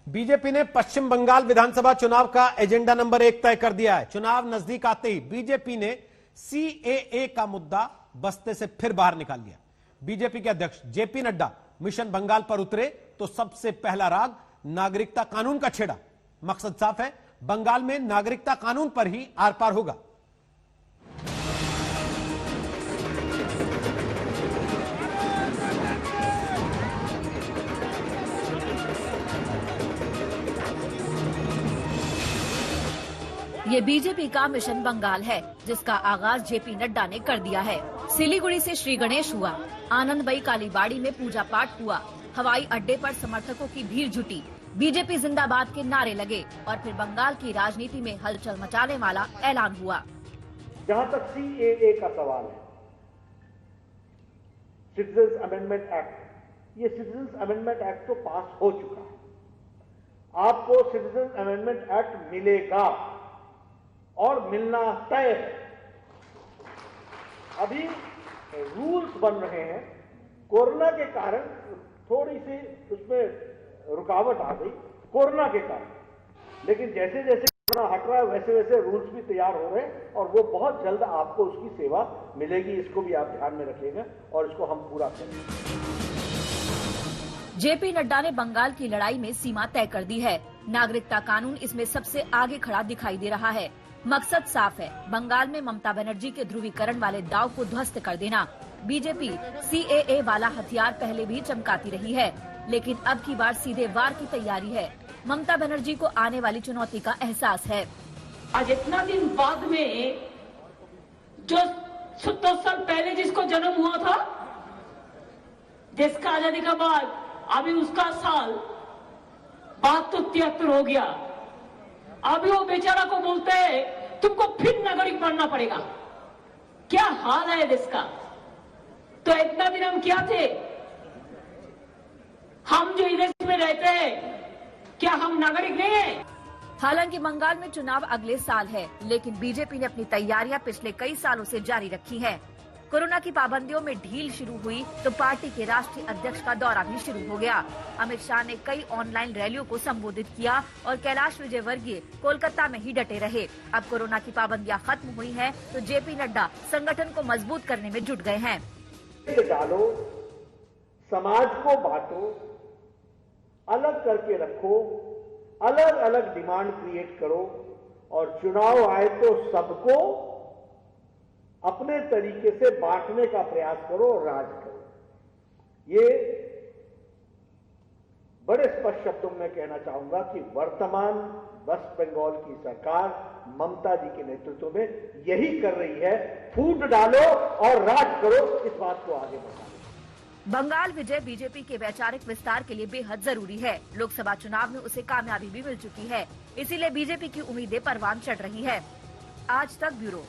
BJP ने पश्चिम बंगाल विधानसभा चुनाव का एजेंडा नंबर 1 तय कर दिया है। चुनाव नजदीक आते ही बीजेपी ने सीएए का मुद्दा बस्ते से फिर बाहर निकाल लिया। बीजेपी के अध्यक्ष जेपी नड्डा मिशन बंगाल पर उतरे तो सबसे पहला राग नागरिकता कानून का छेड़ा। मकसद साफ है, बंगाल में नागरिकता कानून पर ही आर पार होगा। ये बीजेपी का मिशन बंगाल है, जिसका आगाज जेपी नड्डा ने कर दिया है। सिलीगुड़ी से श्री गणेश हुआ, आनंदबाई कालीबाड़ी में पूजा पाठ हुआ, हवाई अड्डे पर समर्थकों की भीड़ जुटी, बीजेपी जिंदाबाद के नारे लगे और फिर बंगाल की राजनीति में हलचल मचाने वाला ऐलान हुआ। जहां तक सीएए का सवाल है, सिटीजन्स अमेंडमेंट एक्ट, ये सिटीजन्स अमेंडमेंट एक्ट तो पास हो चुका है। आपको सिटीजन्स अमेंडमेंट एक्ट मिलेगा और मिलना तय है। अभी रूल्स बन रहे हैं, कोरोना के कारण थोड़ी सी उसमें रुकावट आ गई कोरोना के कारण, लेकिन जैसे जैसे कोरोना हट रहा है वैसे वैसे रूल्स भी तैयार हो रहे हैं और वो बहुत जल्द आपको उसकी सेवा मिलेगी। इसको भी आप ध्यान में रखिएगा और इसको हम पूरा करेंगे। जेपी नड्डा ने बंगाल की लड़ाई में सीमा तय कर दी है। नागरिकता कानून इसमें सबसे आगे खड़ा दिखाई दे रहा है। मकसद साफ है, बंगाल में ममता बनर्जी के ध्रुवीकरण वाले दाव को ध्वस्त कर देना। बीजेपी सीएए वाला हथियार पहले भी चमकाती रही है, लेकिन अब की बार सीधे वार की तैयारी है। ममता बनर्जी को आने वाली चुनौती का एहसास है। आज इतना दिन बाद में जो 70 साल पहले जिसको जन्म हुआ था, देश का आजादी का बाद, अभी उसका साल बात तो 73 हो गया। अभी वो बेचारा को बोलते हैं तुमको फिर नागरिक बनना पड़ेगा। क्या हाल है देश का। तो इतना दिन हम क्या थे, हम जो देश में रहते हैं, क्या हम नागरिक नहीं है? हालांकि बंगाल में चुनाव अगले साल है, लेकिन बीजेपी ने अपनी तैयारियां पिछले कई सालों से जारी रखी हैं। कोरोना की पाबंदियों में ढील शुरू हुई तो पार्टी के राष्ट्रीय अध्यक्ष का दौरा भी शुरू हो गया। अमित शाह ने कई ऑनलाइन रैलियों को संबोधित किया और कैलाश विजयवर्गीय कोलकाता में ही डटे रहे। अब कोरोना की पाबंदियां खत्म हुई हैं, तो जेपी नड्डा संगठन को मजबूत करने में जुट गए हैं। डालो, समाज को बांटो, अलग करके रखो, अलग अलग डिमांड क्रिएट करो और चुनाव आए तो सबको अपने तरीके से बांटने का प्रयास करो और राज करो। ये बड़े स्पष्ट शब्दों में कहना चाहूंगा कि वर्तमान वेस्ट बंगाल की सरकार ममता जी के नेतृत्व में यही कर रही है। फूट डालो और राज करो, इस बात को आगे बढ़ाओ। बंगाल विजय बीजेपी के वैचारिक विस्तार के लिए बेहद जरूरी है। लोकसभा चुनाव में उसे कामयाबी भी मिल चुकी है, इसीलिए बीजेपी की उम्मीदें परवान चढ़ रही है। आज तक ब्यूरो।